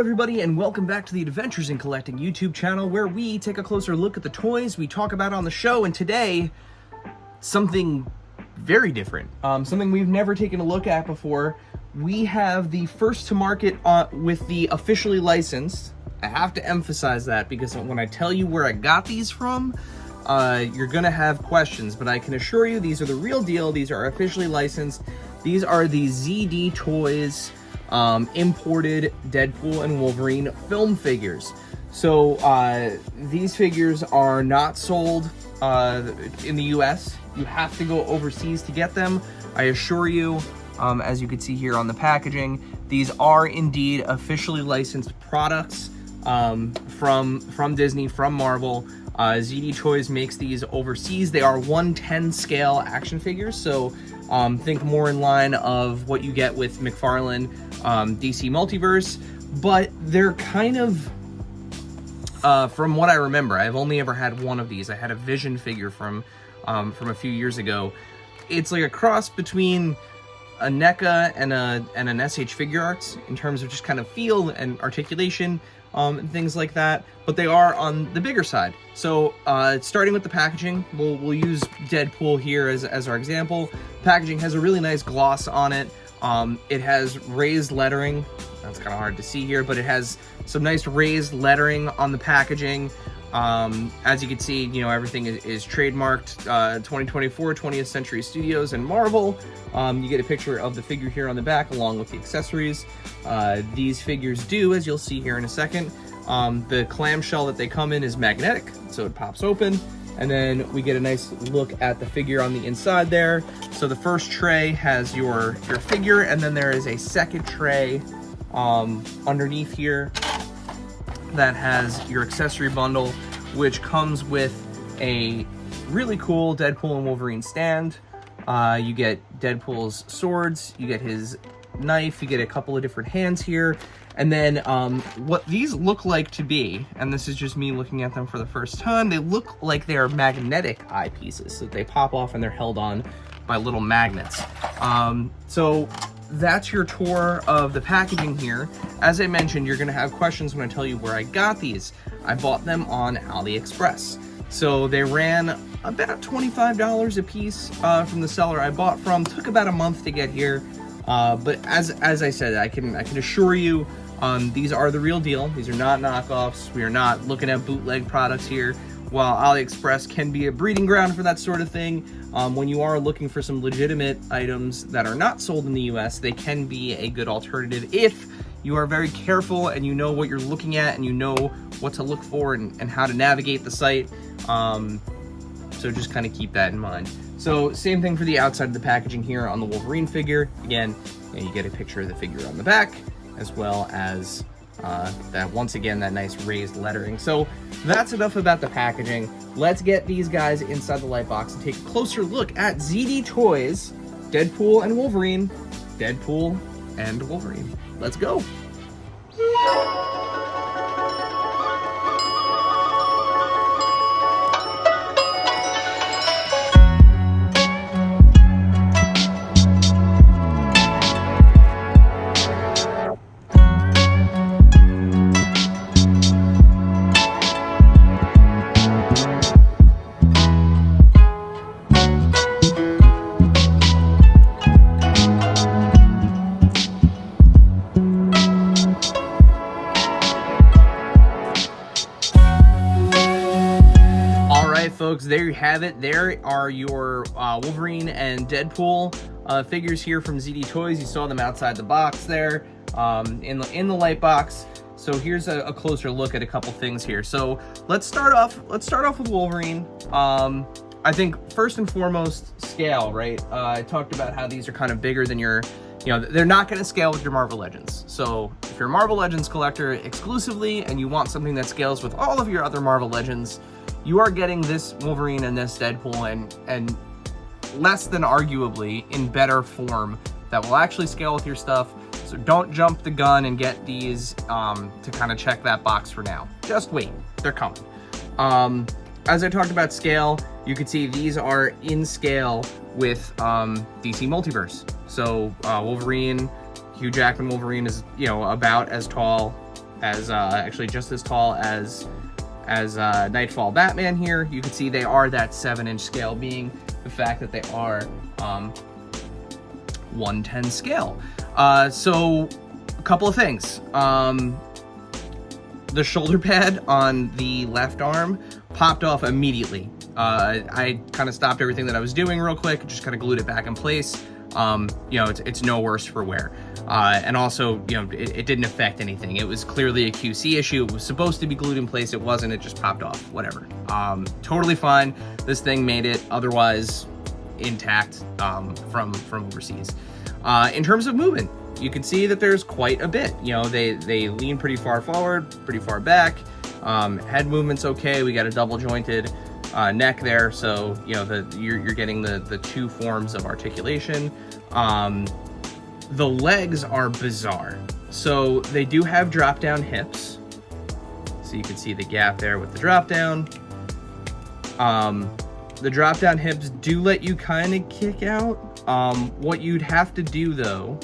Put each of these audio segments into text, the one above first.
everybody, and welcome back to the Adventures in Collecting YouTube channel, where we take a closer look at the toys we talk about on the show. And today, something very different, something we've never taken a look at before. We have the first to market with the officially licensed. I have to emphasize that because when I tell you where I got these from, you're gonna have questions, but I can assure you these are the real deal. These are officially licensed. These are the ZD Toys imported Deadpool and Wolverine film figures. So these figures are not sold in the US. You have to go overseas to get them. I assure you, as you can see here on the packaging, these are indeed officially licensed products from Disney, from Marvel. ZD Toys makes these overseas. They are 1/10 scale action figures, so think more in line of what you get with McFarlane DC Multiverse, but they're kind of, from what I remember, I've only ever had one of these. I had a Vision figure from a few years ago. It's like a cross between a NECA and an SH Figure Arts in terms of just kind of feel and articulation, and things like that, but they are on the bigger side. So starting with the packaging, we'll use Deadpool here as our example. Packaging has a really nice gloss on it. It has raised lettering. That's kind of hard to see here, but it has some nice raised lettering on the packaging. As you can see, you know, everything is trademarked 2024 20th Century Studios and Marvel. You get a picture of the figure here on the back along with the accessories. These figures do, as you'll see here in a second, the clamshell that they come in is magnetic, so it pops open, and then we get a nice look at the figure on the inside there. So the first tray has your figure, and then there is a second tray underneath here that has your accessory bundle, which comes with a really cool Deadpool and Wolverine stand. You get Deadpool's swords, you get his knife, you get a couple of different hands here, and then what these look like to be, and this is just me looking at them for the first time, they look like they're magnetic eyepieces, so they pop off and they're held on by little magnets. So that's your tour of the packaging here. As I mentioned, you're gonna have questions when I tell you where I got these. I bought them on AliExpress. So they ran about $25 a piece from the seller I bought from. Took about a month to get here. But as I said, I can assure you, these are the real deal. These are not knockoffs. We are not looking at bootleg products here. While AliExpress can be a breeding ground for that sort of thing, when you are looking for some legitimate items that are not sold in the US, they can be a good alternative if you are very careful and you know what you're looking at and you know what to look for and how to navigate the site. So just kind of keep that in mind. So same thing for the outside of the packaging here on the Wolverine figure. Again, you get a picture of the figure on the back, as well as that, once again, that nice raised lettering. So that's enough about the packaging. Let's get these guys inside the light box and take a closer look at ZD Toys, Deadpool and Wolverine. Deadpool and Wolverine. Let's go. Folks, there you have it. There are your Wolverine and Deadpool figures here from ZD Toys. You saw them outside the box there, in the light box. So here's a closer look at a couple things here. So let's start off with Wolverine. I think first and foremost, scale, right? I talked about how these are kind of bigger than your, you know, they're not going to scale with your Marvel Legends. So if you're a Marvel Legends collector exclusively and you want something that scales with all of your other Marvel Legends, you are getting this Wolverine and this Deadpool and less than arguably in better form that will actually scale with your stuff. So don't jump the gun and get these to kind of check that box for now. Just wait, they're coming. As I talked about scale, you can see these are in scale with DC Multiverse. So Wolverine, Hugh Jackman Wolverine is, you know, about as tall actually just as tall as Nightfall Batman here. You can see they are that 7-inch scale, being the fact that they are 1/10 scale. So a couple of things. The shoulder pad on the left arm popped off immediately. I kind of stopped everything that I was doing real quick, just kind of glued it back in place. You know, it's no worse for wear. And also, you know, it didn't affect anything. It was clearly a QC issue. It was supposed to be glued in place. It wasn't. It just popped off. Whatever. Totally fine. This thing made it otherwise intact from overseas. In terms of movement, you can see that there's quite a bit. You know, they lean pretty far forward, pretty far back. Head movement's okay. We got a double jointed neck there, so you know you're getting the two forms of articulation. The legs are bizarre. So they do have drop down hips. So you can see the gap there with the drop down. The drop down hips do let you kind of kick out. What you'd have to do though,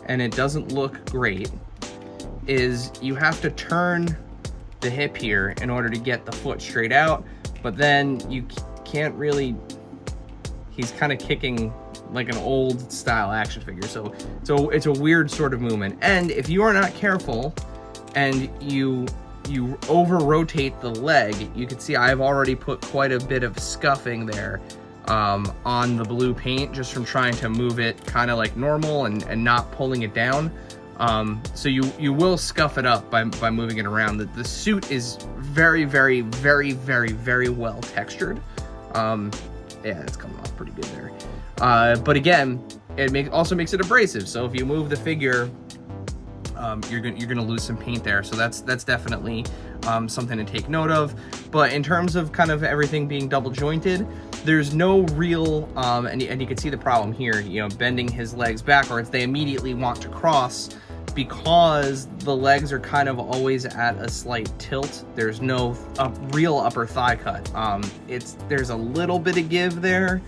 and it doesn't look great, is you have to turn the hip here in order to get the foot straight out, but then you can't really, he's kind of kicking like an old style action figure. So it's a weird sort of movement. And if you are not careful and you over rotate the leg, you can see I've already put quite a bit of scuffing there on the blue paint, just from trying to move it kind of like normal and not pulling it down. So you will scuff it up by moving it around. The suit is very, very, very, very, very well textured. Yeah, it's coming off pretty good there. But again, it also makes it abrasive. So if you move the figure, you're gonna lose some paint there. So that's definitely something to take note of. But in terms of kind of everything being double jointed, there's no real, and you can see the problem here, you know, bending his legs backwards, they immediately want to cross because the legs are kind of always at a slight tilt. There's no real upper thigh cut. There's a little bit of give there,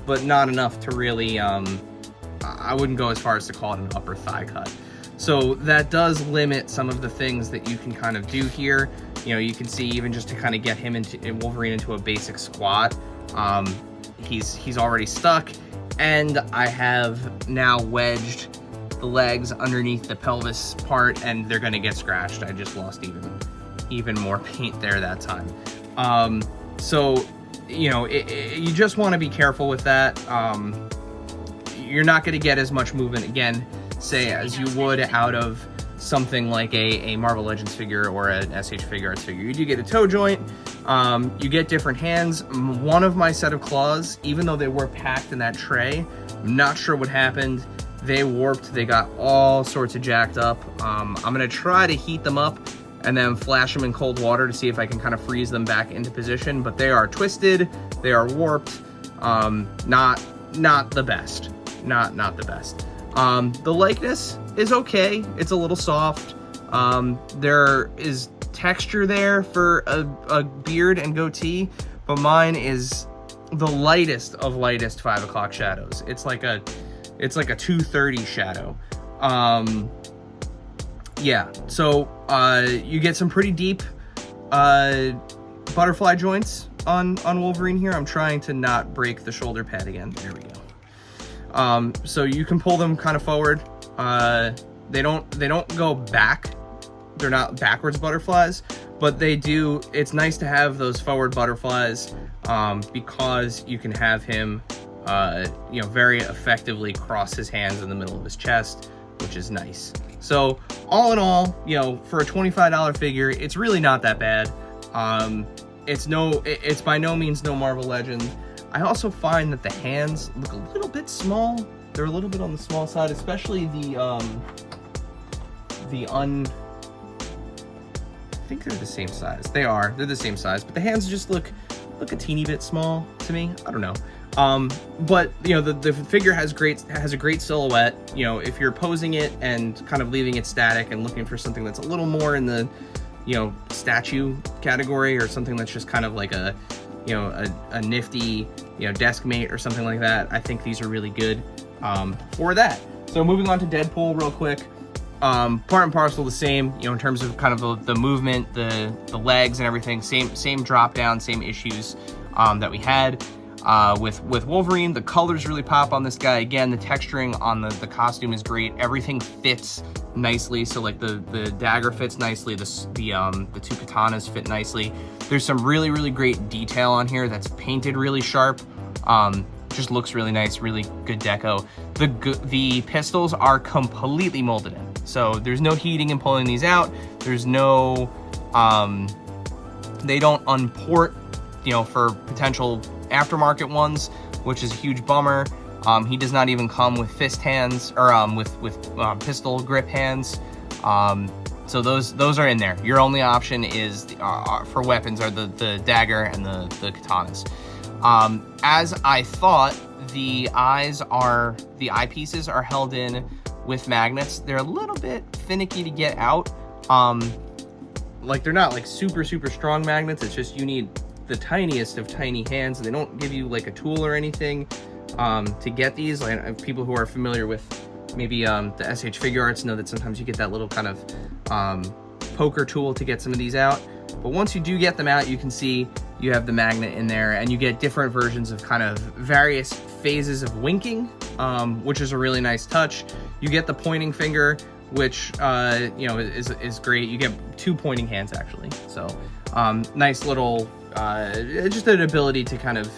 but not enough to really, I wouldn't go as far as to call it an upper thigh cut. So that does limit some of the things that you can kind of do here. You know, you can see even just to kind of get him Wolverine into a basic squat, he's already stuck, and I have now wedged the legs underneath the pelvis part, and they're gonna get scratched. I just lost even more paint there that time. So you know, you just want to be careful with that. You're not going to get as much movement again, say, as you would out of something like a Marvel Legends figure or an SH Figuarts figure. You do get a toe joint. You get different hands. One of my set of claws, even though they were packed in that tray, I'm not sure what happened. They warped. They got all sorts of jacked up. I'm going to try to heat them up and then flash them in cold water to see if I can kind of freeze them back into position. But they are twisted. They are warped. Not the best. Not the best. The likeness is okay. It's a little soft. There is texture there for a beard and goatee, but mine is the lightest of lightest 5 o'clock shadows. It's like a 230 shadow. Yeah, so you get some pretty deep butterfly joints on Wolverine here. I'm trying to not break the shoulder pad again. There we go. So you can pull them kind of forward. They don't go back. They're not backwards butterflies, but they do. It's nice to have those forward butterflies because you can have him, very effectively cross his hands in the middle of his chest, which is nice. So all in all, for a $25 figure, it's really not that bad. It's by no means no Marvel Legend. I also find that the hands look a little bit small. They're a little bit on the small side, especially I think they're the same size. They're the same size, but the hands just look a teeny bit small to me. I don't know. But the figure has a great silhouette. If you're posing it and kind of leaving it static and looking for something that's a little more in the statue category, or something that's just kind of like a nifty desk mate or something like that, I think these are really good for that. So moving on to Deadpool real quick. part and parcel the same, you know, in terms of kind of the movement, the legs and everything. Same drop down, same issues that we had with Wolverine. The colors really pop on this guy. Again, the texturing on the costume is great. Everything fits nicely. So like the dagger fits nicely. The two katanas fit nicely. There's some really great detail on here that's painted really sharp. Just looks really nice, really good deco. The pistols are completely molded in. So there's no heating and pulling these out. There's no, they don't unport, you know, for potential aftermarket ones, which is a huge bummer. He does not even come with fist hands, or with pistol grip hands. So those are in there. Your only option is for weapons are the dagger and the katanas. As I thought, the eyepieces are held in with magnets. They're a little bit finicky to get out. Like they're not like super strong magnets. It's just you need the tiniest of tiny hands, and they don't give you like a tool or anything to get these. Like people who are familiar with maybe the SH Figure Arts know that sometimes you get that little kind of poker tool to get some of these out. But once you do get them out, you can see you have the magnet in there, and you get different versions of kind of various phases of winking, which is a really nice touch. You get the pointing finger, which you know, is great. You get two pointing hands actually. So nice little just an ability to kind of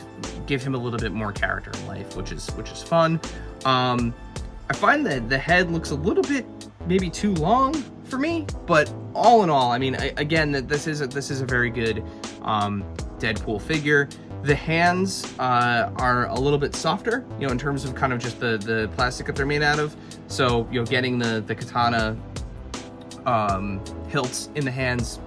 give him a little bit more character in life, which is fun. I find that the head looks a little bit maybe too long for me, but all in all, I mean, again, this is a very good Deadpool figure. The hands are a little bit softer, you know, in terms of kind of just the plastic that they're made out of. So, you know, getting the katana hilts in the hands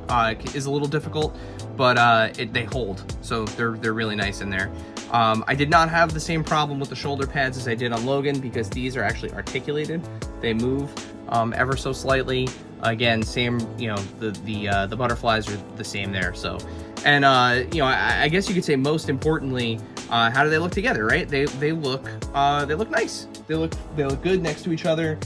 is a little difficult, but they hold, so they're really nice in there. I did not have the same problem with the shoulder pads as I did on Logan, because these are actually articulated. They move ever so slightly. Again, same, you know, the butterflies are the same there. So, and you know, I guess you could say most importantly, how do they look together, right? They look nice. They look good next to each other.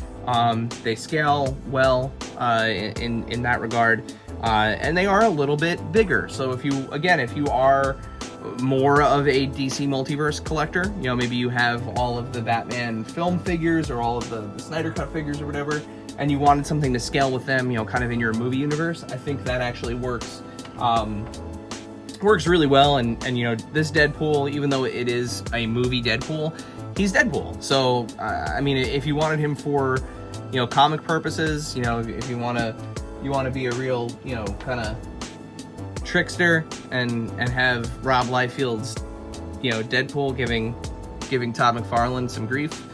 They scale well in that regard, and they are a little bit bigger. So if you are more of a DC multiverse collector, you know, maybe you have all of the Batman film figures or all of the Snyder Cut figures or whatever, and you wanted something to scale with them, you know, kind of in your movie universe, I think that actually works really well. And you know, this Deadpool, even though it is a movie Deadpool, he's Deadpool. So I mean, if you wanted him for, you know, comic purposes, you know, if you want to be a real, you know, kind of trickster and have Rob Liefeld's, you know, Deadpool giving Todd McFarlane some grief,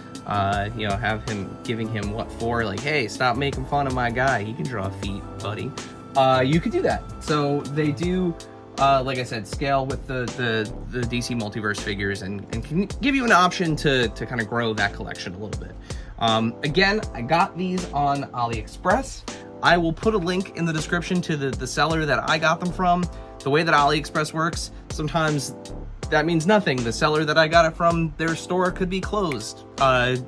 you know, have him giving him what for, like, hey, stop making fun of my guy, he can draw feet, buddy. You could do that. So they do, like I said, scale with the DC Multiverse figures, and can give you an option to kind of grow that collection a little bit. Again, I got these on AliExpress. I will put a link in the description to the seller that I got them from. The way that AliExpress works, sometimes that means nothing. The seller that I got it from, their store could be closed as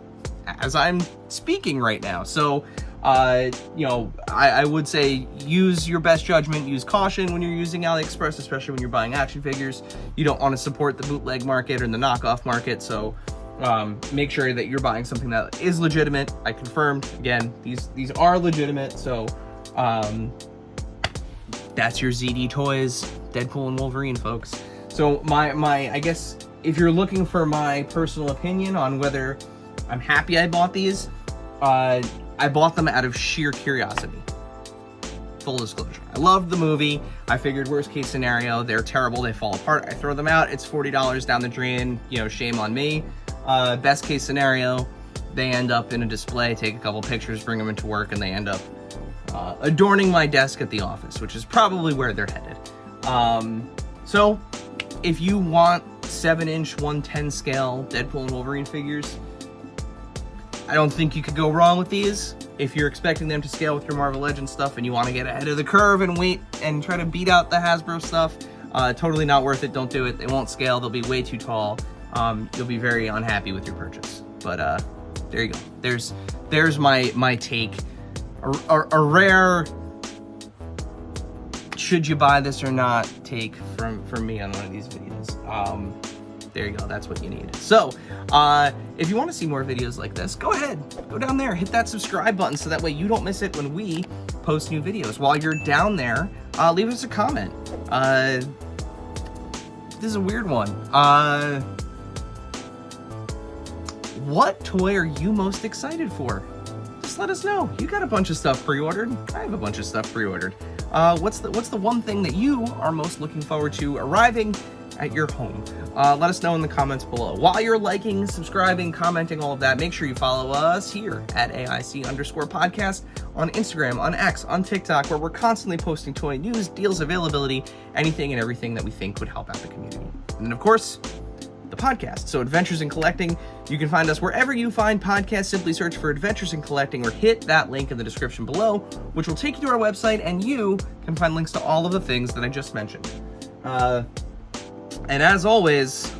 I'm speaking right now. So, you know, I would say use your best judgment, use caution when you're using AliExpress, especially when you're buying action figures. You don't want to support the bootleg market or the knockoff market, so make sure that you're buying something that is legitimate. I confirmed, again, these are legitimate, so that's your ZD Toys Deadpool and Wolverine, folks. So my I guess if you're looking for my personal opinion on whether I'm happy I bought these, I bought them out of sheer curiosity. Full disclosure, I loved the movie. I figured worst case scenario, they're terrible, they fall apart, I throw them out, it's $40 down the drain, you know, shame on me. Best case scenario, they end up in a display, take a couple pictures, bring them into work, and they end up adorning my desk at the office, which is probably where they're headed. So if you want 7-inch 1/10 scale Deadpool and Wolverine figures, I don't think you could go wrong with these. If you're expecting them to scale with your Marvel Legends stuff and you want to get ahead of the curve and wait and try to beat out the Hasbro stuff, totally not worth it. Don't do it. They won't scale. They'll be way too tall. You'll be very unhappy with your purchase. But there you go. There's my take. a rare should you buy this or not take from me on one of these videos. There you go, that's what you need. So, if you want to see more videos like this, go ahead, go down there, hit that subscribe button so that way you don't miss it when we post new videos. While you're down there, leave us a comment. This is a weird one. What toy are you most excited for? Just let us know. You got a bunch of stuff pre-ordered. I have a bunch of stuff pre-ordered. What's the one thing that you are most looking forward to arriving at your home? Let us know in the comments below. While you're liking, subscribing, commenting, all of that, make sure you follow us here at AIC_podcast on Instagram, on X, on TikTok, where we're constantly posting toy news, deals, availability, anything and everything that we think would help out the community. And of course, the podcast. So Adventures in Collecting, you can find us wherever you find podcasts. Simply search for Adventures in Collecting or hit that link in the description below, which will take you to our website, and you can find links to all of the things that I just mentioned. And as always,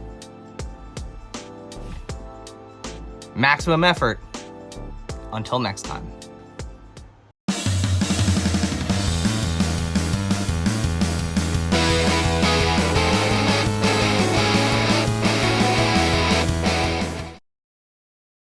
maximum effort. Until next time.